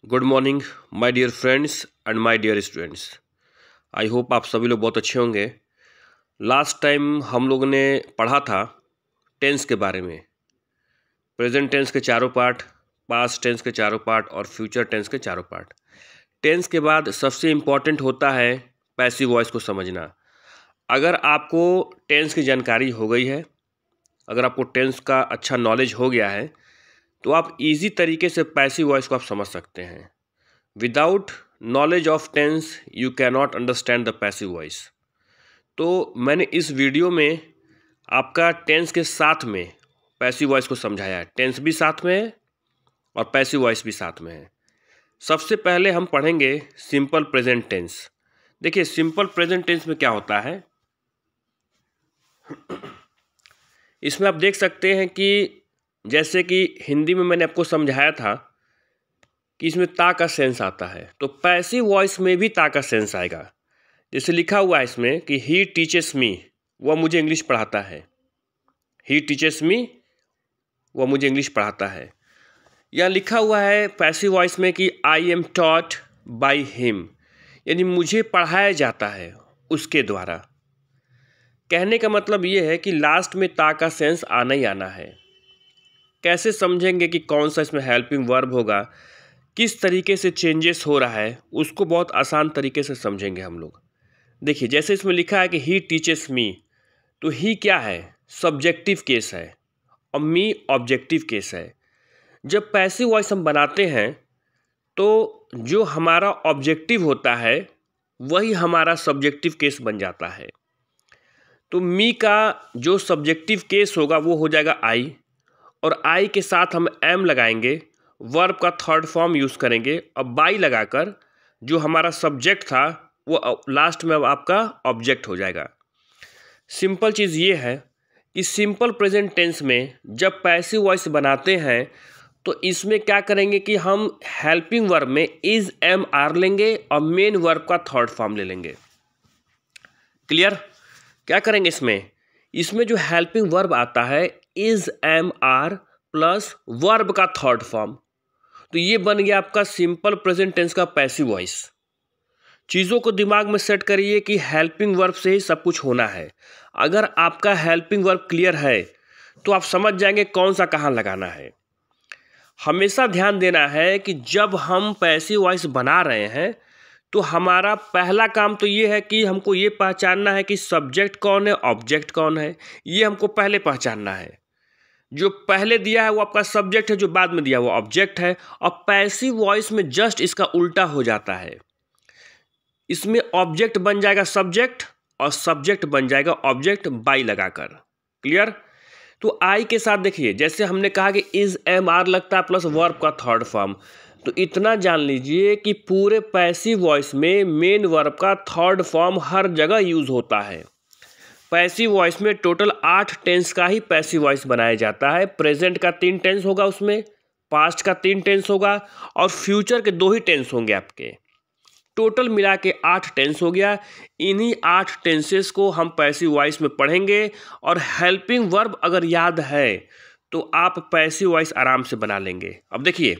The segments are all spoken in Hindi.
Good morning my dear friends and my dear students. I hope आप सभी लोग बहुत अच्छे होंगे। लास्ट टाइम हम लोगों ने पढ़ा था टेंस के बारे में। प्रेजेंट टेंस के चारों पार्ट, पास्ट टेंस के चारों पार्ट और फ्यूचर टेंस के चारों पार्ट। टेंस के बाद सबसे इम्पॉर्टेंट होता है पैसिव वॉइस को समझना। अगर आपको टेंस की जानकारी हो गई है, अगर आपको टेंस का अच्छा नॉलेज हो गया है, तो आप इजी तरीके से पैसिव वॉइस को आप समझ सकते हैं। Without knowledge of tense you cannot understand the passive voice. तो मैंने इस वीडियो में आपका टेंस के साथ में पैसिव वॉइस को समझाया है। टेंस भी साथ में है और पैसिव वॉइस भी साथ में है। सबसे पहले हम पढ़ेंगे सिंपल प्रेजेंट टेंस। देखिए सिंपल प्रेजेंट टेंस में क्या होता है, इसमें आप देख सकते हैं कि जैसे कि हिंदी में मैंने आपको समझाया था कि इसमें ता का सेंस आता है, तो पैसिव वॉइस में भी ता का सेंस आएगा। जैसे लिखा हुआ है इसमें कि ही टीचेस मी, वह मुझे इंग्लिश पढ़ाता है। ही टीचेस मी, वह मुझे इंग्लिश पढ़ाता है। या लिखा हुआ है पैसिव वॉइस में कि I am taught by him, यानी मुझे पढ़ाया जाता है उसके द्वारा। कहने का मतलब ये है कि लास्ट में ता का सेंस आना ही आना है। कैसे समझेंगे कि कौन सा इसमें हेल्पिंग वर्ब होगा, किस तरीके से चेंजेस हो रहा है, उसको बहुत आसान तरीके से समझेंगे हम लोग। देखिए जैसे इसमें लिखा है कि ही टीचेस मी, तो ही क्या है, सब्जेक्टिव केस है और मी ऑब्जेक्टिव केस है। जब पैसिव वॉइस हम बनाते हैं तो जो हमारा ऑब्जेक्टिव होता है वही हमारा सब्जेक्टिव केस बन जाता है। तो मी का जो सब्जेक्टिव केस होगा वो हो जाएगा आई, और आई के साथ हम एम लगाएंगे, वर्ब का थर्ड फॉर्म यूज़ करेंगे और बाई लगाकर जो हमारा सब्जेक्ट था वो लास्ट में अब आपका ऑब्जेक्ट हो जाएगा। सिंपल चीज़ ये है कि सिंपल प्रेजेंट टेंस में जब पैसिव वॉइस बनाते हैं तो इसमें क्या करेंगे कि हम हेल्पिंग वर्ब में इज एम आर लेंगे और मेन वर्ब का थर्ड फॉर्म ले लेंगे। क्लियर? क्या करेंगे इसमें जो हेल्पिंग वर्ब आता है is am are plus verb का थर्ड फॉर्म, तो ये बन गया आपका सिंपल प्रेजेंट टेंस का पैसिव वॉइस। चीज़ों को दिमाग में सेट करिए कि हेल्पिंग वर्ब से ही सब कुछ होना है। अगर आपका हेल्पिंग वर्ब क्लियर है तो आप समझ जाएंगे कौन सा कहाँ लगाना है। हमेशा ध्यान देना है कि जब हम पैसिव वॉइस बना रहे हैं तो हमारा पहला काम तो ये है कि हमको ये पहचानना है कि सब्जेक्ट कौन है, ऑब्जेक्ट कौन है। ये हमको पहले पहचानना है। जो पहले दिया है वो आपका सब्जेक्ट है, जो बाद में दिया वो ऑब्जेक्ट है। और पैसिव वॉइस में जस्ट इसका उल्टा हो जाता है। इसमें ऑब्जेक्ट बन जाएगा सब्जेक्ट और सब्जेक्ट बन जाएगा ऑब्जेक्ट बाई लगाकर। क्लियर? तो आई के साथ देखिए जैसे हमने कहा कि इज एम आर लगता है प्लस वर्ब का थर्ड फॉर्म, तो इतना जान लीजिए कि पूरे पैसिव वॉइस में मेन वर्ब का थर्ड फॉर्म हर जगह यूज होता है। पैसिव वॉइस में टोटल 8 टेंस का ही पैसिव वॉइस बनाया जाता है। प्रेजेंट का 3 टेंस होगा, उसमें पास्ट का 3 टेंस होगा और फ्यूचर के 2 ही टेंस होंगे आपके। टोटल मिला के 8 टेंस हो गया। इन्हीं 8 टेंसेस को हम पैसिव वॉइस में पढ़ेंगे और हेल्पिंग वर्ब अगर याद है तो आप पैसिव वॉइस आराम से बना लेंगे। अब देखिए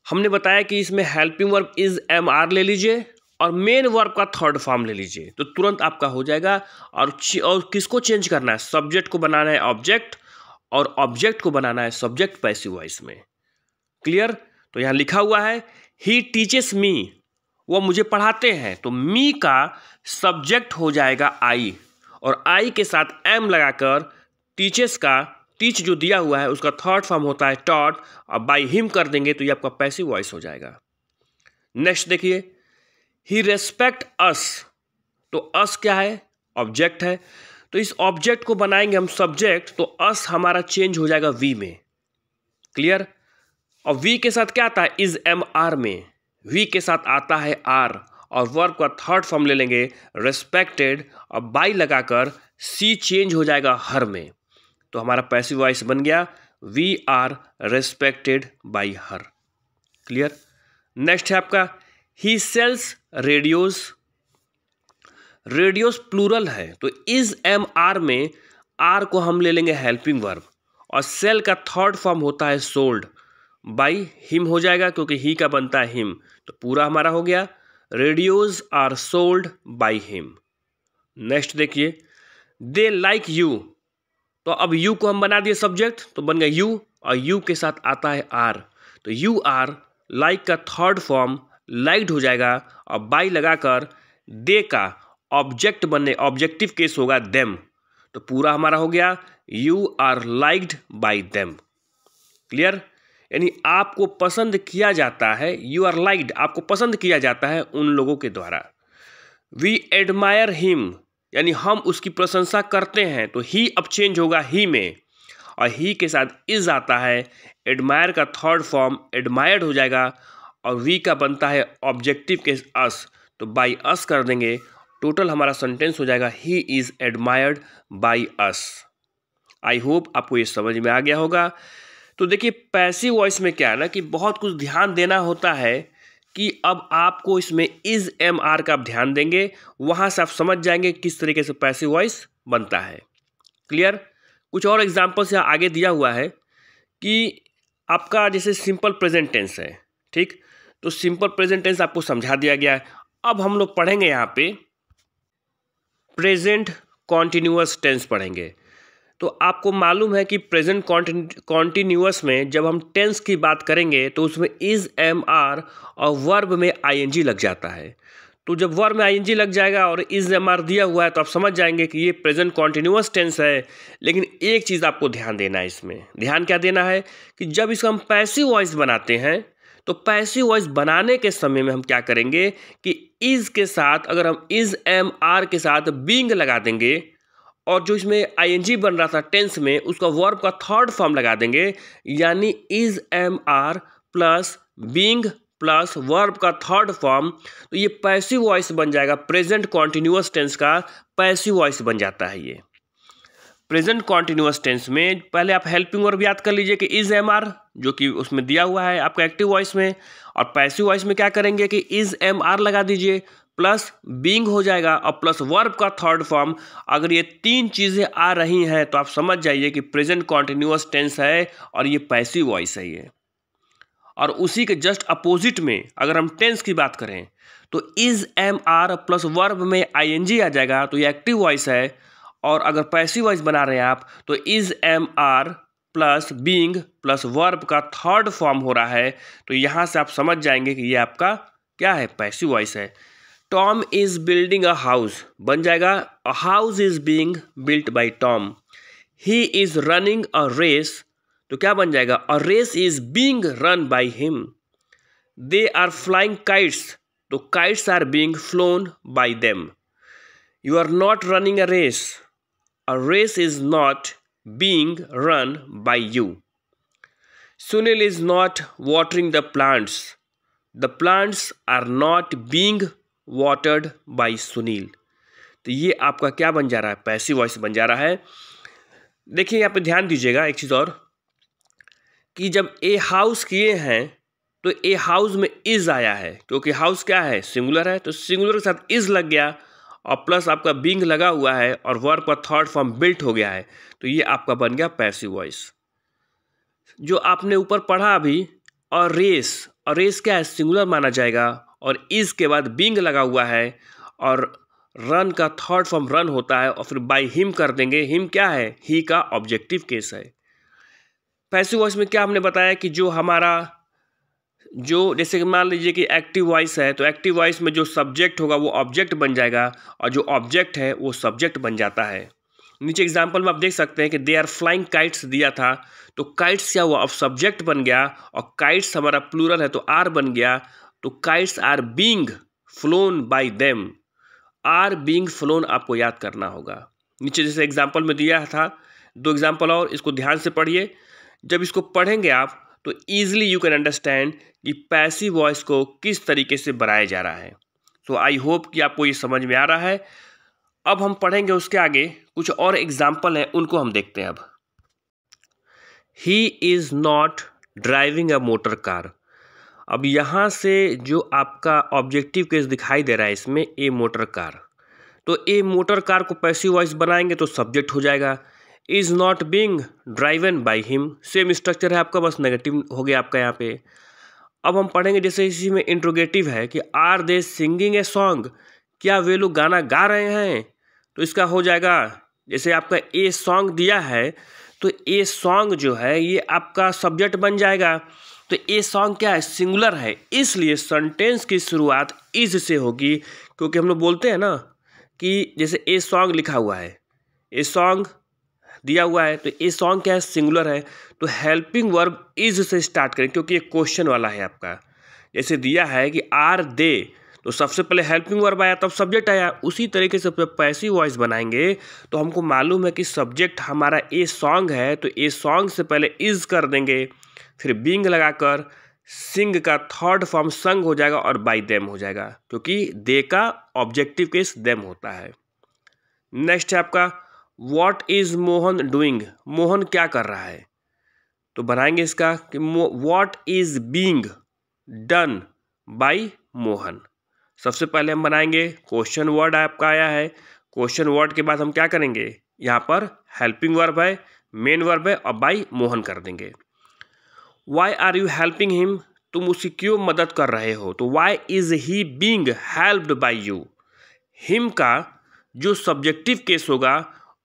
हमने बताया कि इसमें helping verb is am are ले लीजिए और मेन वर्ब का थर्ड फॉर्म ले लीजिए, तो तुरंत आपका हो जाएगा। और किसको चेंज करना है, सब्जेक्ट को बनाना है ऑब्जेक्ट और ऑब्जेक्ट को बनाना है सब्जेक्ट पैसिव वॉइस में। क्लियर? तो यहाँ लिखा हुआ है ही टीचेस मी, वो मुझे पढ़ाते हैं, तो मी का सब्जेक्ट हो जाएगा आई और आई के साथ एम लगाकर टीचेस का टीच जो दिया हुआ है उसका थर्ड फॉर्म होता है टॉट और बाई हिम कर देंगे तो ये आपका पैसिव वॉइस हो जाएगा। नेक्स्ट देखिए ही रेस्पेक्ट अस, तो अस क्या है, ऑब्जेक्ट है, तो इस ऑब्जेक्ट को बनाएंगे हम सब्जेक्ट, तो अस हमारा चेंज हो जाएगा वी में। क्लियर? और वी के साथ क्या आता है, इज एम आर में वी के साथ आता है आर और वर्ब का थर्ड फॉर्म ले लेंगे रेस्पेक्टेड और बाई लगाकर सी चेंज हो जाएगा हर में, तो हमारा पैसिव वॉइस बन गया we are respected by her. Clear? Next है आपका ही सेल्स रेडियोस। रेडियोस प्लूरल है, तो इज एम आर में आर को हम ले लेंगे हेल्पिंग वर्ब और सेल का थर्ड फॉर्म होता है सोल्ड, बाई हिम हो जाएगा क्योंकि ही का बनता है हिम, तो पूरा हमारा हो गया radios are sold by him. Next देखिए, दे लाइक यू, तो अब यू को हम बना दिए सब्जेक्ट, तो बन गया यू, और यू के साथ आता है आर, तो यू आर लाइक का थर्ड फॉर्म लाइक्ड हो जाएगा, और बाई लगाकर दे का ऑब्जेक्ट बनने ऑब्जेक्टिव केस होगा देम, तो पूरा हमारा हो गया you are liked by them. Clear? यानी आपको पसंद किया जाता है, यू आर लाइक्ड, आपको पसंद किया जाता है उन लोगों के द्वारा। वी एडमायर हिम, यानी हम उसकी प्रशंसा करते हैं, तो ही अब चेंज होगा ही में, और ही के साथ इज आता है, एडमायर का थर्ड फॉर्म एडमायर्ड हो जाएगा, और वी का बनता है ऑब्जेक्टिव केस अस, तो बाई अस कर देंगे, टोटल हमारा सेंटेंस हो जाएगा he is admired by us. I hope आपको ये समझ में आ गया होगा। तो देखिए पैसिव वॉइस में क्या है ना कि बहुत कुछ ध्यान देना होता है, कि अब आपको इसमें इज एम आर का आप ध्यान देंगे, वहाँ से आप समझ जाएंगे किस तरीके से पैसिव वॉइस बनता है। क्लियर? कुछ और एग्जाम्पल्स यहाँ आगे दिया हुआ है कि आपका जैसे सिंपल प्रेजेंट टेंस है, ठीक, तो सिंपल प्रेजेंट टेंस आपको समझा दिया गया है। अब हम लोग पढ़ेंगे यहाँ पे प्रेजेंट कॉन्टिन्यूअस टेंस पढ़ेंगे। तो आपको मालूम है कि प्रेजेंट कॉन्टिन्यूअस में जब हम टेंस की बात करेंगे तो उसमें इज एम आर और वर्ब में आईएनजी लग जाता है। तो जब वर्ब में आईएनजी लग जाएगा और इज एम आर दिया हुआ है तो आप समझ जाएंगे कि ये प्रेजेंट कॉन्टिन्यूअस टेंस है। लेकिन एक चीज़ आपको ध्यान देना है, इसमें ध्यान क्या देना है कि जब इसको हम पैसिव वॉइस बनाते हैं तो पैसिव वॉइस बनाने के समय में हम क्या करेंगे कि इज के साथ अगर हम इज एम आर के साथ बीइंग लगा देंगे, और जो इसमें आईएनजी बन रहा था टेंस में उसका वर्ब का थर्ड फॉर्म लगा देंगे, यानी is am are plus being plus verb का थर्ड फॉर्म, तो ये पैसिव वॉइस बन जाएगा। प्रेजेंट कॉन्टिन्यूअस टेंस का पैसिव वॉइस बन जाता है। ये प्रेजेंट कॉन्टिन्यूअस टेंस में पहले आप हेल्पिंग वर्ब याद कर लीजिए कि इज एम आर, जो कि उसमें दिया हुआ है आपका एक्टिव वॉइस में, और पैसिव वॉइस में क्या करेंगे कि इज एम आर लगा दीजिए प्लस बीइंग हो जाएगा और प्लस वर्ब का थर्ड फॉर्म। अगर ये तीन चीज़ें आ रही हैं तो आप समझ जाइए कि प्रेजेंट कॉन्टिन्यूअस टेंस है और ये पैसिव वॉइस है ये। और उसी के जस्ट अपोजिट में अगर हम टेंस की बात करें तो is am are plus verb में आईएनजी आ जाएगा, तो ये एक्टिव वॉइस है। और अगर पैसिव वॉइस बना रहे हैं आप तो is am are plus being plus verb का थर्ड फॉर्म हो रहा है, तो यहाँ से आप समझ जाएंगे कि ये आपका क्या है, पैसिव वॉइस है। Tom is building a house बन जाएगा a house is being built by Tom. He is running a race, तो क्या बन जाएगा a race is being run by him. They are flying kites, तो kites are being flown by them. You are not running a race is not being run by you. Sunil is not watering the plants are not being watered bye Sunil. तो ये आपका क्या बन जा रहा है, पैसिव वॉइस बन जा रहा है। देखिए यहाँ पे ध्यान दीजिएगा एक चीज़ और, कि जब ए हाउस किए हैं तो ए हाउस में इज आया है, क्योंकि हाउस क्या है, सिंगुलर है, तो सिंगुलर के साथ इज लग गया और प्लस आपका बीइंग लगा हुआ है और वर्ब का थर्ड फॉर्म बिल्ट हो गया है, तो ये आपका बन गया पैसिव वॉइस। जो आपने ऊपर पढ़ा अभी, और रेस क्या है, सिंगुलर माना जाएगा, और इज के बाद बीइंग लगा हुआ है और रन का थर्ड फॉर्म रन होता है और फिर बाय हिम कर देंगे। हिम क्या है, ही का ऑब्जेक्टिव केस है। पैसिव वॉइस में क्या हमने बताया कि जो हमारा जो जैसे कि मान लीजिए कि एक्टिव वॉइस है, तो एक्टिव वॉइस में जो सब्जेक्ट होगा वो ऑब्जेक्ट बन जाएगा और जो ऑब्जेक्ट है वो सब्जेक्ट बन जाता है। नीचे एग्जाम्पल में आप देख सकते हैं कि दे आर फ्लाइंग काइट्स दिया था, तो काइट्स क्या हुआ, अब सब्जेक्ट बन गया और काइट्स हमारा प्लूरल है तो आर बन गया, तो kites are being flown by them. Are being flown आपको याद करना होगा। नीचे जैसे एग्जाम्पल में दिया था, दो एग्जाम्पल और, इसको ध्यान से पढ़िए। जब इसको पढ़ेंगे आप तो ईजिली यू कैन अंडरस्टैंड कि पैसिव वॉइस को किस तरीके से बनाया जा रहा है। तो आई होप कि आपको ये समझ में आ रहा है। अब हम पढ़ेंगे उसके आगे कुछ और एग्जाम्पल हैं, उनको हम देखते हैं। अब he is not driving a motor car. अब यहाँ से जो आपका ऑब्जेक्टिव केस दिखाई दे रहा है इसमें ए मोटर कार, तो ए मोटर कार को पैसिव वॉइस बनाएंगे तो सब्जेक्ट हो जाएगा। Is not being driven by him, same structure है आपका, बस नेगेटिव हो गया आपका यहाँ पे। अब हम पढ़ेंगे जैसे इसी में इंट्रोगेटिव है कि are they singing a song, क्या वे लोग गाना गा रहे हैं, तो इसका हो जाएगा जैसे आपका ए सॉन्ग दिया है तो ए सॉन्ग जो है ये आपका सब्जेक्ट बन जाएगा। तो ए सॉन्ग क्या है, सिंगुलर है, इसलिए सेंटेंस की शुरुआत इज से होगी, क्योंकि हम लोग बोलते हैं ना कि जैसे ए सॉन्ग लिखा हुआ है, ए सॉन्ग दिया हुआ है तो ए सॉन्ग क्या है, सिंगुलर है, तो हेल्पिंग वर्ब इज से स्टार्ट करें क्योंकि ये क्वेश्चन वाला है आपका। जैसे दिया है कि आर दे, तो सबसे पहले हेल्पिंग वर्ब आया तब सब्जेक्ट आया। उसी तरीके से पैसिव वॉइस बनाएंगे तो हमको मालूम है कि सब्जेक्ट हमारा ए सॉन्ग है तो ए सॉन्ग से पहले इज कर देंगे, फिर बीइंग लगाकर सिंग का थर्ड फॉर्म संग हो जाएगा और बाय देम हो जाएगा, क्योंकि दे का ऑब्जेक्टिव केस देम होता है। नेक्स्ट है आपका what is Mohan doing, Mohan क्या कर रहा है, तो बनाएंगे इसका कि what is being done by Mohan. सबसे पहले हम बनाएंगे क्वेश्चन वर्ड आपका आया है, क्वेश्चन वर्ड के बाद हम क्या करेंगे, यहाँ पर हेल्पिंग वर्ब है, मेन वर्ब है और बाय मोहन कर देंगे। Why are you helping him, तुम उसकी क्यों मदद कर रहे हो, तो why is he being helped by you, him का जो सब्जेक्टिव केस होगा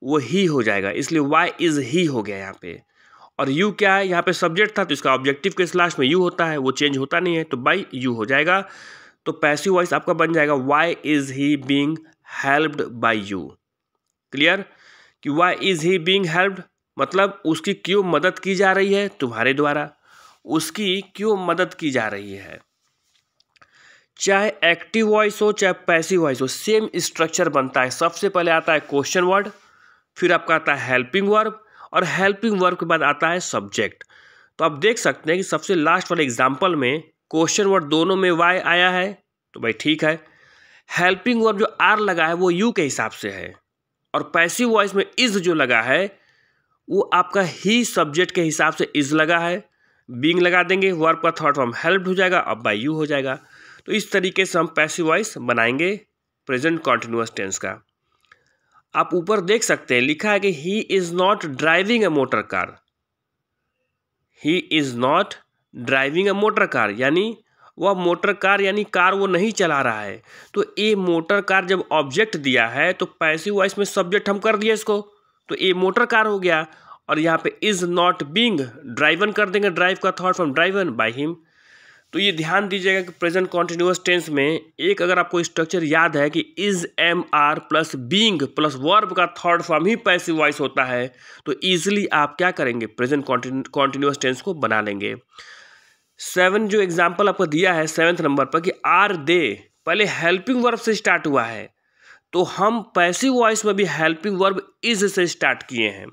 वो ही हो जाएगा, इसलिए वाई इज ही हो गया यहाँ पे। और यू क्या है, यहाँ पे सब्जेक्ट था तो इसका ऑब्जेक्टिव केस लास्ट में यू होता है, वो चेंज होता नहीं है, तो बाय यू हो जाएगा। तो पैसिव वॉइस आपका बन जाएगा why is he being helped by you. Clear कि why is he being helped मतलब उसकी क्यों मदद की जा रही है, तुम्हारे द्वारा उसकी क्यों मदद की जा रही है। चाहे एक्टिव वॉइस हो चाहे पैसिव वॉइस हो, सेम स्ट्रक्चर बनता है। सबसे पहले आता है क्वेश्चन वर्ड, फिर आपका आता है हेल्पिंग वर्ब और हेल्पिंग वर्ब के बाद आता है सब्जेक्ट। तो आप देख सकते हैं कि सबसे लास्ट वाले एग्जाम्पल में क्वेश्चन वर्ड दोनों में वाई आया है, तो भाई ठीक है। हेल्पिंग वर्ब जो आर लगा है वो यू के हिसाब से है, और पैसिव वॉइस में इज जो लगा है वो आपका ही सब्जेक्ट के हिसाब से इज लगा है, बीइंग लगा देंगे, वर्ब का थर्ड फॉर्म हेल्प्ड हो जाएगा, अब बाय यू हो जाएगा। तो इस तरीके से हम पैसिव वॉइस बनाएंगे प्रेजेंट कॉन्टिन्यूअस टेंस का। आप ऊपर देख सकते हैं लिखा है कि he is not driving A motor car, he is not driving A motor car, यानी वह मोटर कार यानी कार वो नहीं चला रहा है। तो ए मोटर कार जब ऑब्जेक्ट दिया है तो पैसिव वॉइस में सब्जेक्ट हम कर दिए इसको, तो ए मोटर कार हो गया, और यहाँ पे इज नॉट बीइंग ड्राइवन कर देंगे, ड्राइव का third form driven by him. तो ये ध्यान दीजिएगा कि प्रेजेंट कॉन्टिन्यूअस टेंस में एक अगर आपको स्ट्रक्चर याद है कि is am are plus being plus verb का थर्ड फॉर्म ही पैसिव वॉइस होता है, तो ईजिली आप क्या करेंगे, प्रेजेंट कॉन्टिन्यूअस टेंस को बना लेंगे। 7 जो एग्जाम्पल आपको दिया है 7th नंबर पर कि आर दे पहले हेल्पिंग वर्ब से स्टार्ट हुआ है, तो हम पैसिव वॉइस में भी हेल्पिंग वर्ब इज से स्टार्ट किए हैं।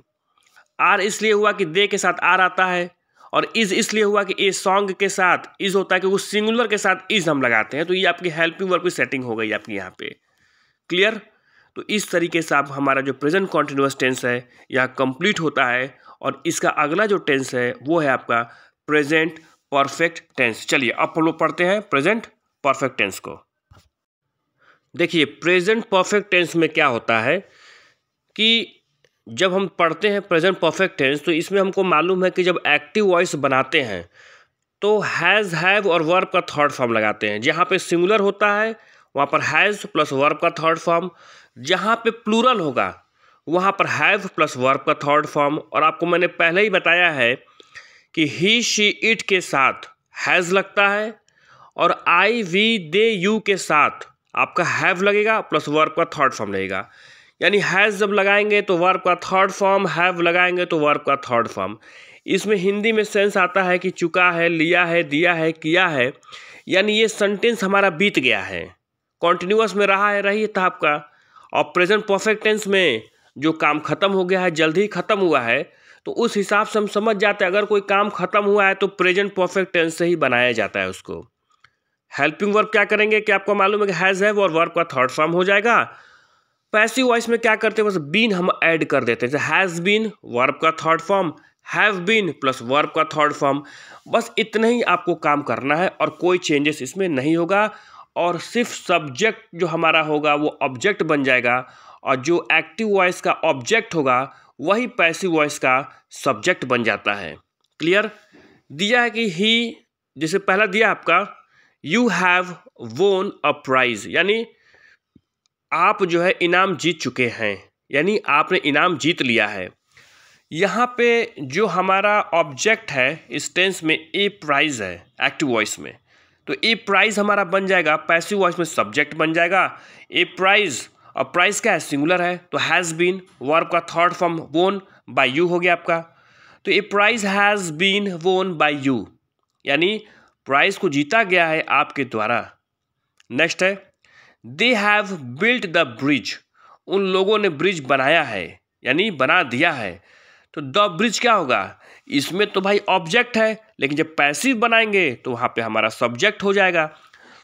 आर इसलिए हुआ कि दे के साथ आर आता है, और इज इसलिए हुआ कि ए सॉन्ग के साथ इज होता है, क्योंकि सिंगुलर के साथ इज हम लगाते हैं, तो ये आपकी हेल्पिंग वर्ब की सेटिंग हो गई आपकी यहाँ पे। क्लियर, तो इस तरीके से आप हमारा जो प्रेजेंट कॉन्टिन्यूअस टेंस है यहाँ कंप्लीट होता है, और इसका अगला जो टेंस है वो है आपका प्रेजेंट परफेक्ट टेंस। चलिए अब हम लोग पढ़ते हैं प्रेजेंट परफेक्ट टेंस को। देखिए प्रेजेंट परफेक्ट टेंस में क्या होता है कि जब हम पढ़ते हैं प्रेजेंट परफेक्ट टेंस तो इसमें हमको मालूम है कि जब एक्टिव वॉइस बनाते हैं तो हैज़ हैव और वर्ब का थर्ड फॉर्म लगाते हैं। जहाँ पे सिंगुलर होता है वहाँ पर हैज़ प्लस वर्ब का थर्ड फॉर्म, जहाँ पे प्लूरल होगा वहाँ पर हैव प्लस वर्ब का थर्ड फॉर्म। और आपको मैंने पहले ही बताया है कि ही शी इट के साथ हैज़ लगता है, और आई वी दे यू के साथ आपका हैव लगेगा प्लस वर्ब का थर्ड फॉर्म लगेगा। यानी हैज़ जब लगाएंगे तो वर्ब का थर्ड फॉर्म, हैव लगाएंगे तो वर्ब का थर्ड फॉर्म। इसमें हिंदी में सेंस आता है कि चुका है, लिया है, दिया है, किया है, यानी ये सेंटेंस हमारा बीत गया है, कॉन्टिन्यूअस में रहा है, रही था आपका। और प्रेजेंट परफेक्ट टेंस में जो काम खत्म हो गया है, जल्द ही खत्म हुआ है, तो उस हिसाब से हम समझ जाते हैं अगर कोई काम खत्म हुआ है तो प्रेजेंट परफेक्ट टेंस से ही बनाया जाता है उसको। हेल्पिंग वर्ब क्या करेंगे कि आपको मालूम है कि हैज़ हैव और वर्ब का थर्ड फॉर्म हो जाएगा। पैसिव वॉइस में क्या करते हैं, बस बीन हम ऐड कर देते हैं, जैसे हैज़ बीन वर्ब का third form, have been plus verb का थर्ड फॉर्म। बस इतना ही आपको काम करना है और कोई चेंजेस इसमें नहीं होगा, और सिर्फ सब्जेक्ट जो हमारा होगा वो ऑब्जेक्ट बन जाएगा, और जो एक्टिव वॉइस का ऑब्जेक्ट होगा वही पैसिव वॉइस का सब्जेक्ट बन जाता है। क्लियर? दिया है कि ही, जैसे पहला दिया आपका यू हैव वोन अ प्राइज, यानी आप जो है इनाम जीत चुके हैं, यानी आपने इनाम जीत लिया है। यहाँ पे जो हमारा ऑब्जेक्ट है इस टेंस में ए प्राइज है एक्टिव वॉइस में, तो ए प्राइज हमारा बन जाएगा, पैसिव वॉइस में सब्जेक्ट बन जाएगा ए प्राइज। और प्राइज क्या है? सिंगुलर है, तो हैज़ बीन, वर्ब का थर्ड फॉर्म वोन बाय यू हो गया आपका। तो ए प्राइज हैज़ बीन वोन बाय यू, यानी प्राइज को जीता गया है आपके द्वारा। नेक्स्ट है they have built the bridge, उन लोगों ने ब्रिज बनाया है, यानी बना दिया है। तो द ब्रिज क्या होगा? इसमें तो भाई ऑब्जेक्ट है, लेकिन जब पैसिव बनाएंगे तो वहाँ पे हमारा सब्जेक्ट हो जाएगा।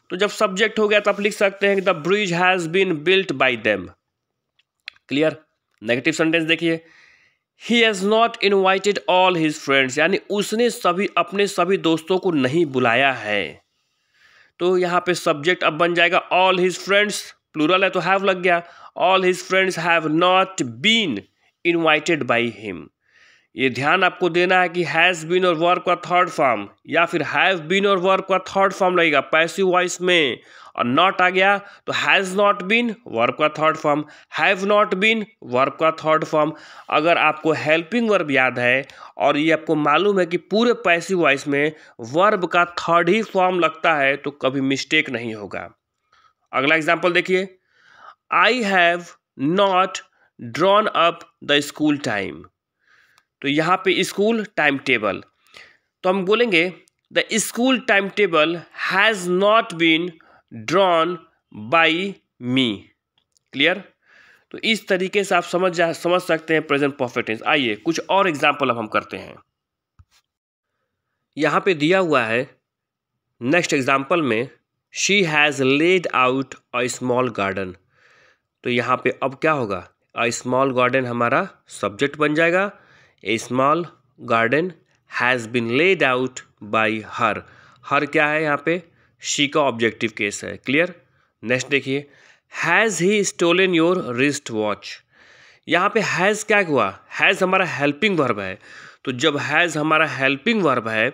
तो जब सब्जेक्ट हो गया तो आप लिख सकते हैं कि the bridge has been built by them. Clear? Negative sentence देखिए, he has not invited all his friends, यानी उसने अपने सभी दोस्तों को नहीं बुलाया है। तो यहाँ पे सब्जेक्ट अब बन जाएगा ऑल हिज फ्रेंड्स, प्लूरल है तो हैव लग गया, all his friends have not been invited by him. ये ध्यान आपको देना है कि हैज़ बीन और वर्ब का थर्ड फॉर्म या फिर हैव बीन और वर्ब का थर्ड फॉर्म लगेगा पैसिव वॉइस में, और नॉट आ गया तो हैज़ नॉट बीन वर्ब का third form, have not been verb का थर्ड फॉर्म। अगर आपको हेल्पिंग वर्ब याद है और ये आपको मालूम है कि पूरे पैसिव वॉइस में वर्ब का थर्ड ही फॉर्म लगता है तो कभी मिस्टेक नहीं होगा। अगला एग्जाम्पल देखिए, I have not drawn up the school time. तो यहाँ पे स्कूल टाइम टेबल, तो हम बोलेंगे the school time table has not been drawn by me. Clear? तो इस तरीके से आप समझ सकते हैं प्रेजेंट परफेक्ट टेंस। आइए कुछ और एग्जाम्पल अब हम करते हैं। यहाँ पे दिया हुआ है नेक्स्ट एग्जाम्पल में she has laid out a small garden. तो यहाँ पे अब क्या होगा? अ स्मॉल गार्डन हमारा सब्जेक्ट बन जाएगा, a small garden has been laid out by her. Her क्या है यहाँ पे? शी का ऑब्जेक्टिव केस है। क्लियर? नेक्स्ट देखिए, has he stolen your wrist watch. यहाँ पे हैज़ क्या हुआ? हैज़ हमारा हेल्पिंग वर्ब है, तो जब हैज़ हमारा हेल्पिंग वर्ब है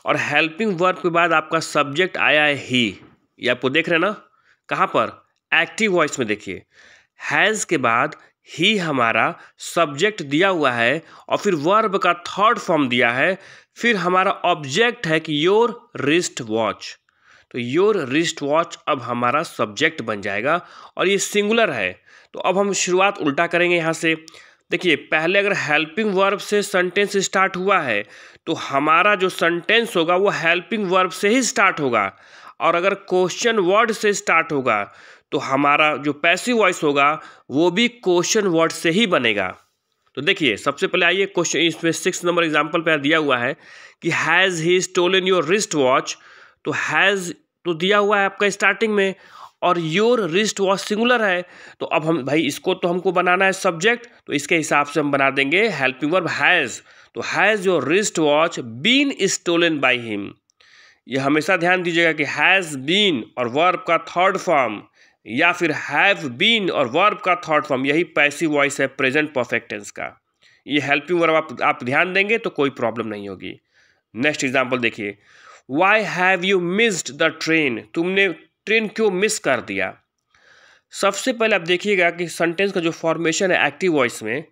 और हेल्पिंग वर्ब के बाद आपका सब्जेक्ट आया है ही, ये आपको देख रहे हैं ना, कहाँ पर? एक्टिव वॉइस में देखिए, हैज़ के बाद ही हमारा सब्जेक्ट दिया हुआ है और फिर वर्ब का थर्ड फॉर्म दिया है, फिर हमारा ऑब्जेक्ट है कि योर रिस्ट वॉच। तो योर रिस्ट वॉच अब हमारा सब्जेक्ट बन जाएगा और ये सिंगुलर है। तो अब हम शुरुआत उल्टा करेंगे यहाँ से। देखिए, पहले अगर हेल्पिंग वर्ब से सेंटेंस स्टार्ट हुआ है तो हमारा जो सेंटेंस होगा वो हेल्पिंग वर्ब से ही स्टार्ट होगा, और अगर क्वेश्चन वर्ड से स्टार्ट होगा तो हमारा जो पैसिव वॉइस होगा वो भी क्वेश्चन वर्ड से ही बनेगा। तो देखिए, सबसे पहले आइए क्वेश्चन, इसमें 6 नंबर एग्जाम्पल पे दिया हुआ है कि has he stolen your wrist watch. तो हैज़ तो दिया हुआ है आपका स्टार्टिंग में, और योर रिस्ट वॉच सिंगुलर है, तो अब हम भाई इसको तो हमको बनाना है सब्जेक्ट, तो इसके हिसाब से हम बना देंगे हेल्पिंग वर्ब हैज़। तो has your wrist watch been stolen by him. ये हमेशा ध्यान दीजिएगा कि हैज़ बीन और वर्ब का थर्ड फॉर्म या फिर हैव बीन और वर्ब का थर्ड फॉर्म, यही पैसिव वॉइस है प्रेजेंट परफेक्ट टेंस का। ये हेल्पिंग वर्ब आप ध्यान देंगे तो कोई प्रॉब्लम नहीं होगी। नेक्स्ट एग्जांपल देखिए, why have you missed the train. तुमने ट्रेन क्यों मिस कर दिया? सबसे पहले आप देखिएगा कि सेंटेंस का जो फॉर्मेशन है एक्टिव वॉइस में,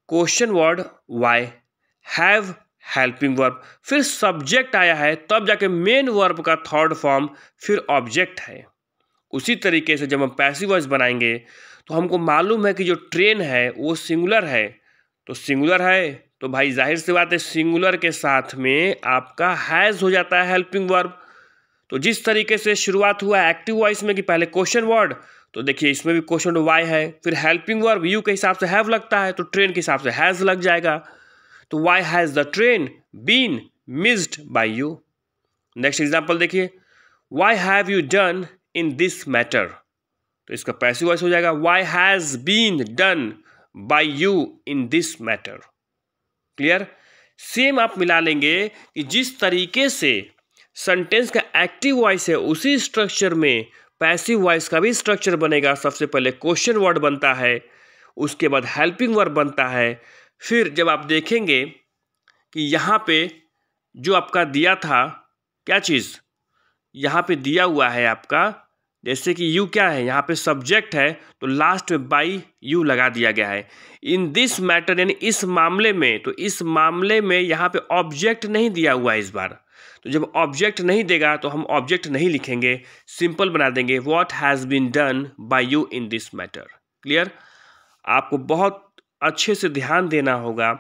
question word why, have helping verb, फिर सब्जेक्ट आया है, तब जाके मेन वर्ब का थर्ड फॉर्म, फिर ऑब्जेक्ट है। उसी तरीके से जब हम पैसिव वॉइस बनाएंगे तो हमको मालूम है कि जो ट्रेन है वो सिंगुलर है, तो सिंगुलर है तो भाई जाहिर सी बात है सिंगुलर के साथ में आपका हैज़ हो जाता है हेल्पिंग वर्ब। तो जिस तरीके से शुरुआत हुआ एक्टिव वॉइस में कि पहले क्वेश्चन वर्ड, तो देखिए इसमें भी क्वेश्चन वाई है, फिर हेल्पिंग वर्ब यू के हिसाब से हैव लगता है, तो ट्रेन के हिसाब से हैज़ लग जाएगा। तो why has the train been missed by you. Next example देखिए, why have you done in this matter. तो इसका पैसिव वॉइस हो जाएगा why has been done by you in this matter. Clear? Same आप मिला लेंगे कि जिस तरीके से सेंटेंस का एक्टिव वॉइस है उसी स्ट्रक्चर में पैसिव वॉइस का भी स्ट्रक्चर बनेगा। सबसे पहले क्वेश्चन वर्ड बनता है, उसके बाद हेल्पिंग वर्ब बनता है, फिर जब आप देखेंगे कि यहाँ पे जो आपका दिया था क्या चीज़, यहाँ पे दिया हुआ है आपका, जैसे कि यू क्या है, यहाँ पे सब्जेक्ट है तो लास्ट में बाई यू लगा दिया गया है। इन दिस मैटर यानी इस मामले में, तो इस मामले में यहाँ पे ऑब्जेक्ट नहीं दिया हुआ है इस बार। तो जब ऑब्जेक्ट नहीं देगा तो हम ऑब्जेक्ट नहीं लिखेंगे, सिंपल बना देंगे what has been done by you in this matter. Clear? आपको बहुत अच्छे से ध्यान देना होगा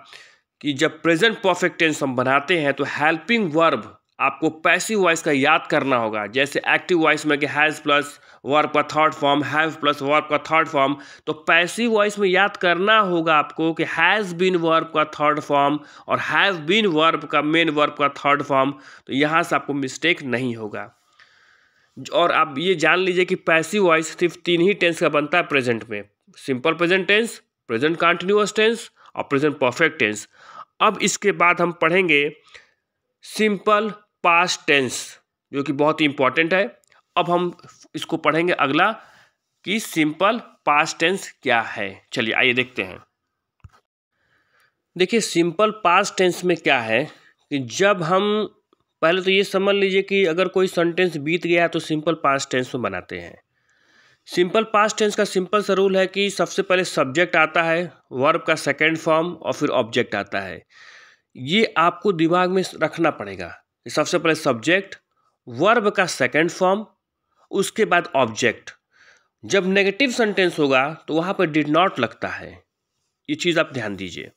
कि जब प्रेजेंट परफेक्ट टेंस हम बनाते हैं तो हेल्पिंग वर्ब आपको पैसिव वॉइस का याद करना होगा। जैसे एक्टिव वॉइस में कि हैज़ प्लस वर्ब का third form, have plus verb का थर्ड फॉर्म, तो पैसिव वॉइस में याद करना होगा आपको कि हैज़ बीन वर्ब का थर्ड फॉर्म और हैव बीन वर्ब का मेन वर्ब का थर्ड फॉर्म। तो यहाँ से आपको मिस्टेक नहीं होगा। और आप ये जान लीजिए कि पैसिव वॉइस सिर्फ 3 ही टेंस का बनता है प्रेजेंट में, simple present tense, present continuous tense और प्रेजेंट परफेक्ट टेंस। अब इसके बाद हम पढ़ेंगे सिंपल पास्ट टेंस, जो कि बहुत ही इंपॉर्टेंट है। अब हम इसको पढ़ेंगे अगला कि सिंपल पास्ट टेंस क्या है। चलिए आइए देखते हैं। देखिए सिंपल पास्ट टेंस में क्या है कि जब हम, पहले तो ये समझ लीजिए कि अगर कोई सेंटेंस बीत गया है तो सिंपल पास्ट टेंस में बनाते हैं। सिंपल पास्ट टेंस का सिंपल सा रूल है कि सबसे पहले सब्जेक्ट आता है, वर्ब का सेकेंड फॉर्म और फिर ऑब्जेक्ट आता है। ये आपको दिमाग में रखना पड़ेगा। सबसे पहले सब्जेक्ट, वर्ब का सेकेंड फॉर्म, उसके बाद ऑब्जेक्ट। जब नेगेटिव सेंटेंस होगा तो वहाँ पर डिड नॉट लगता है। ये चीज़ आप ध्यान दीजिए।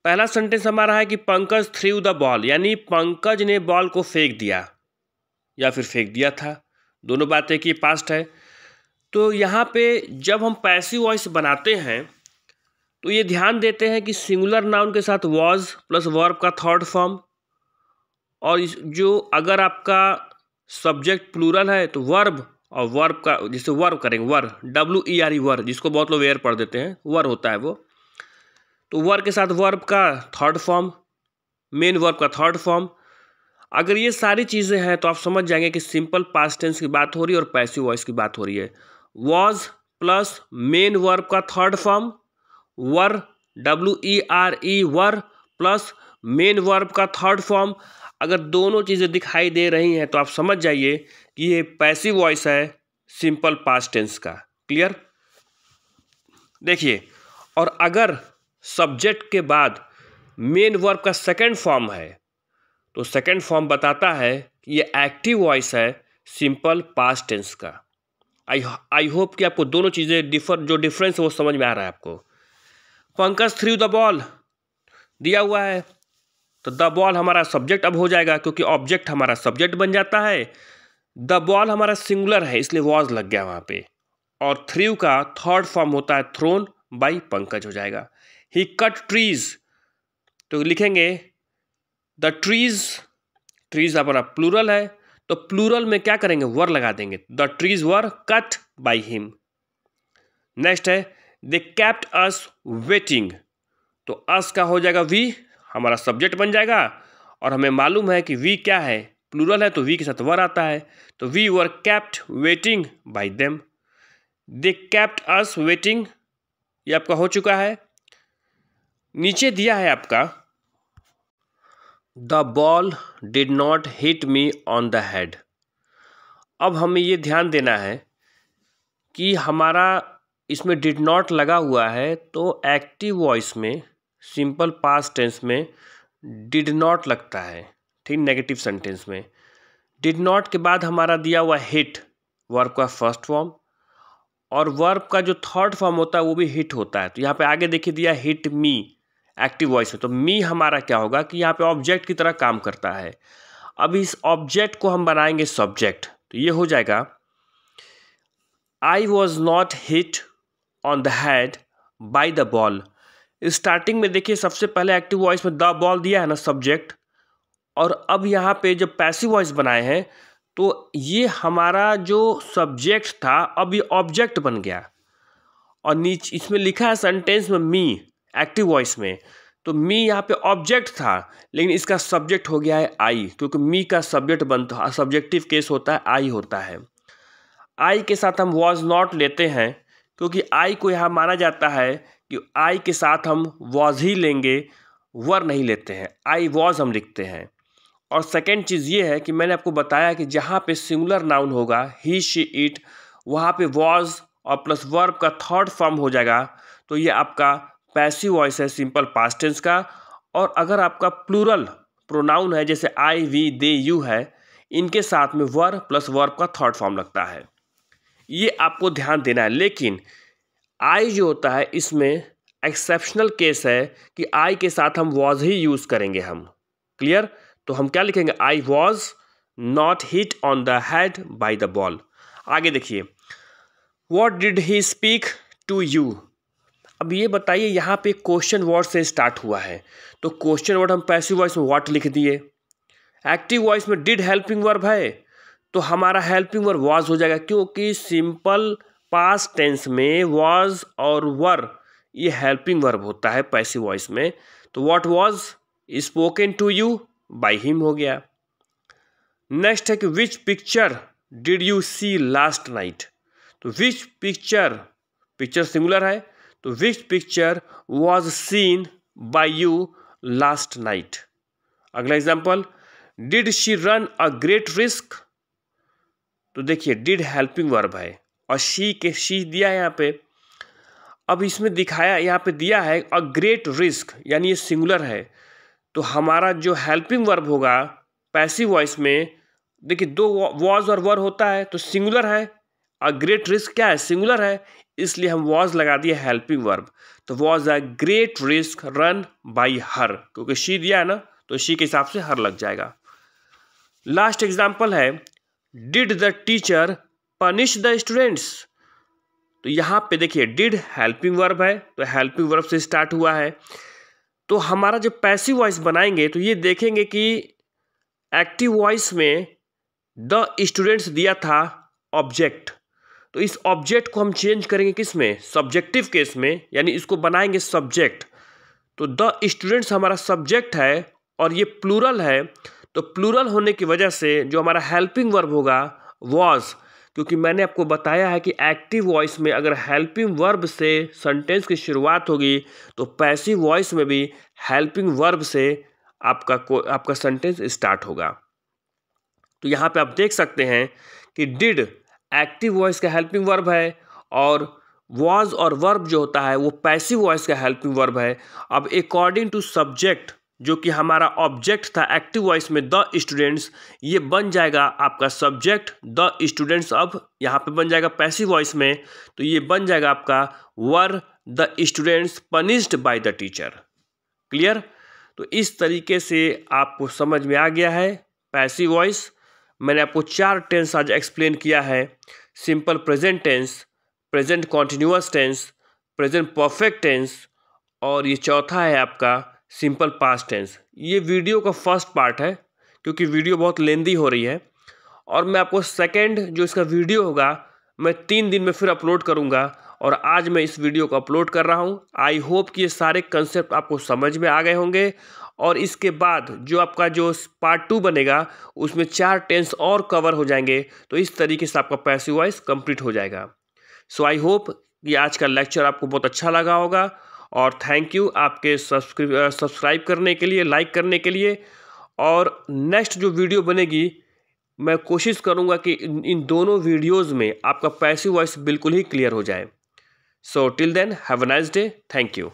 पहला सेंटेंस हमारा है कि पंकज थ्रू द बॉल, यानी पंकज ने बॉल को फेंक दिया या फिर फेंक दिया था, दोनों बातें कि पास्ट है। तो यहाँ पे जब हम पैसिव वॉइस बनाते हैं तो ये ध्यान देते हैं कि सिंगुलर नाउन के साथ वॉज प्लस वर्ब का थर्ड फॉर्म, और जो अगर आपका सब्जेक्ट प्लूरल है तो वर्ब, और वर्ब का जिसे वर्ब करेंगे वर, WERE वर, जिसको बहुत लोग वेयर पढ़ देते हैं, वर होता है वो। तो वर्ब के साथ वर्ब का थर्ड फॉर्म, मेन वर्ब का थर्ड फॉर्म। अगर ये सारी चीज़ें हैं तो आप समझ जाएंगे कि सिंपल पास्ट टेंस की बात हो रही है और पैसिव वॉइस की बात हो रही है। वॉज प्लस मेन वर्ब का third form, were WERE were plus main verb का थर्ड फॉर्म। अगर दोनों चीज़ें दिखाई दे रही हैं तो आप समझ जाइए कि ये पैसिव वॉइस है सिंपल पास्ट टेंस का। क्लियर? देखिए, और अगर सब्जेक्ट के बाद मेन वर्ब का सेकंड फॉर्म है तो सेकंड फॉर्म बताता है कि ये एक्टिव वॉइस है सिंपल पास्ट टेंस का। आई होप कि आपको दोनों चीज़ें जो डिफरेंस है वो समझ में आ रहा है आपको। पंकज थ्रू द बॉल दिया हुआ है तो द बॉल हमारा सब्जेक्ट अब हो जाएगा, क्योंकि ऑब्जेक्ट हमारा सब्जेक्ट बन जाता है। द बॉल हमारा सिंगुलर है इसलिए वॉज लग गया वहाँ पे, और थ्रू का थर्ड फॉर्म होता है थ्रोन बाई पंकज हो जाएगा। ही कट ट्रीज, तो लिखेंगे द ट्रीज, ट्रीज हमारा प्लूरल है तो प्लूरल में क्या करेंगे, वर लगा देंगे, the trees were cut by him. Next है दे केप्ट अस वेटिंग, तो अस का हो जाएगा वी, हमारा सब्जेक्ट बन जाएगा, और हमें मालूम है कि वी क्या है, प्लूरल है तो वी के साथ वर आता है, तो we were kept waiting by them. They kept us waiting, ये आपका हो चुका है। नीचे दिया है आपका the ball did not hit me on the head. अब हमें ये ध्यान देना है कि हमारा इसमें डिड नॉट लगा हुआ है तो एक्टिव वॉइस में सिंपल पास्ट टेंस में डिड नॉट लगता है, ठीक। नेगेटिव सेंटेंस में डिड नॉट के बाद हमारा दिया हुआ हिट, वर्ब का फर्स्ट फॉर्म, और वर्ब का जो थर्ड फॉर्म होता है वो भी हिट होता है। तो यहाँ पे आगे देखिए दिया हिट मी एक्टिव वॉइस में, तो मी हमारा क्या होगा कि यहाँ पे ऑब्जेक्ट की तरह काम करता है। अब इस ऑब्जेक्ट को हम बनाएंगे सब्जेक्ट, तो ये हो जाएगा आई was not hit on the head by the ball. Starting में देखिए सबसे पहले एक्टिव वॉइस में द बॉल दिया है ना सब्जेक्ट, और अब यहाँ पे जब पैसिव वॉइस बनाए हैं तो ये हमारा जो सब्जेक्ट था अब ये ऑब्जेक्ट बन गया, और नीचे इसमें लिखा है सेंटेंस में मी एक्टिव वॉइस में, तो मी यहाँ पे ऑब्जेक्ट था लेकिन इसका सब्जेक्ट हो गया है आई, क्योंकि मी का सब्जेक्ट बनता, सब्जेक्टिव केस होता है आई होता है। आई के साथ हम वॉज नॉट लेते हैं क्योंकि आई को यहाँ माना जाता है कि आई के साथ हम वॉज ही लेंगे, वर नहीं लेते हैं, आई वॉज हम लिखते हैं। और सेकेंड चीज़ ये है कि मैंने आपको बताया कि जहाँ पे सिंगुलर नाउन होगा ही शी इट, वहाँ पे वॉज और प्लस वर्ब का थर्ड फॉर्म हो जाएगा, तो ये आपका पैसिव वॉइस है सिंपल पास्ट टेंस का। और अगर आपका प्लूरल प्रोनाउन है जैसे आई वी दे यू है, इनके साथ में वर प्लस वर्ब का थर्ड फॉर्म लगता है, ये आपको ध्यान देना है। लेकिन आई जो होता है इसमें एक्सेप्शनल केस है कि आई के साथ हम वॉज ही यूज़ करेंगे हम। क्लियर? तो हम क्या लिखेंगे, I was not hit on the head by the ball. आगे देखिए, what did he speak to you. अब ये बताइए, यहाँ पे क्वेश्चन वर्ड से स्टार्ट हुआ है, तो क्वेश्चन वर्ड हम पैसिव वॉइस में व्हाट लिख दिए। एक्टिव वॉइस में डिड हेल्पिंग वर्ब है, तो हमारा हेल्पिंग वर्ब वॉज हो जाएगा, क्योंकि सिंपल पास्ट टेंस में वॉज और वर ये हेल्पिंग वर्ब होता है पैसिव वॉइस में। तो what was spoken to you by him हो गया। नेक्स्ट है कि which picture did you see last night. तो विच पिक्चर, पिक्चर सिंगुलर है, तो which picture was seen by you last night. अगला example, did she run a great risk. तो देखिए डिड हेल्पिंग वर्ब है और शी दिया है यहाँ पे। अब इसमें दिखाया, यहाँ पे दिया है अ ग्रेट रिस्क, यानी ये सिंगुलर है, तो हमारा जो हेल्पिंग वर्ब होगा पैसिव वॉइस में, देखिए दो वॉज और वर होता है तो सिंगुलर है। अ ग्रेट रिस्क क्या है, सिंगुलर है, इसलिए हम वॉज लगा दिए हेल्पिंग वर्ब। तो was a great risk run by हर, क्योंकि शी दिया है ना, तो शी के हिसाब से हर लग जाएगा। लास्ट एग्जाम्पल है, did the teacher punish the students. तो यहाँ पे देखिए डिड हेल्पिंग वर्ब है, तो हेल्पिंग वर्ब से स्टार्ट हुआ है। तो हमारा जो पैसिव वॉइस बनाएंगे तो ये देखेंगे कि एक्टिव वॉइस में द स्टूडेंट्स दिया था ऑब्जेक्ट, तो इस ऑब्जेक्ट को हम चेंज करेंगे किस में, सब्जेक्टिव केस में, यानी इसको बनाएंगे सब्जेक्ट। तो द स्टूडेंट्स हमारा सब्जेक्ट है और ये प्लूरल है, तो प्लूरल होने की वजह से जो हमारा हेल्पिंग वर्ब होगा वॉज, क्योंकि मैंने आपको बताया है कि एक्टिव वॉइस में अगर हेल्पिंग वर्ब से सेंटेंस की शुरुआत होगी तो पैसिव वॉइस में भी हेल्पिंग वर्ब से आपका सेंटेंस स्टार्ट होगा। तो यहाँ पे आप देख सकते हैं कि डिड एक्टिव वॉइस का हेल्पिंग वर्ब है और वॉज और वर्ब जो होता है वो पैसिव वॉइस का हेल्पिंग वर्ब है। अब अकॉर्डिंग टू सब्जेक्ट, जो कि हमारा ऑब्जेक्ट था एक्टिव वॉइस में द स्टूडेंट्स, ये बन जाएगा आपका सब्जेक्ट द स्टूडेंट्स। अब यहाँ पे बन जाएगा पैसिव वॉइस में, तो ये बन जाएगा आपका were the students punished by the teacher. Clear? तो इस तरीके से आपको समझ में आ गया है पैसिव वॉइस। मैंने आपको 4 टेंस आज एक्सप्लेन किया है, simple present tense, present continuous tense, present perfect tense, और ये चौथा है आपका सिंपल पास्ट टेंस। ये वीडियो का फर्स्ट पार्ट है क्योंकि वीडियो बहुत लेंदी हो रही है, और मैं आपको सेकंड जो इसका वीडियो होगा मैं 3 दिन में फिर अपलोड करूंगा, और आज मैं इस वीडियो को अपलोड कर रहा हूं। आई होप कि ये सारे कंसेप्ट आपको समझ में आ गए होंगे, और इसके बाद जो आपका जो पार्ट 2 बनेगा उसमें 4 टेंस और कवर हो जाएंगे, तो इस तरीके से आपका पैसिव वॉइस कंप्लीट हो जाएगा। सो आई होप कि आज का लेक्चर आपको बहुत अच्छा लगा होगा, और थैंक यू आपके सब्सक्राइब करने के लिए, लाइक करने के लिए। और नेक्स्ट जो वीडियो बनेगी मैं कोशिश करूंगा कि इन दोनों वीडियोस में आपका पैसिव वॉइस बिल्कुल ही क्लियर हो जाए। So till then have a nice day, thank you.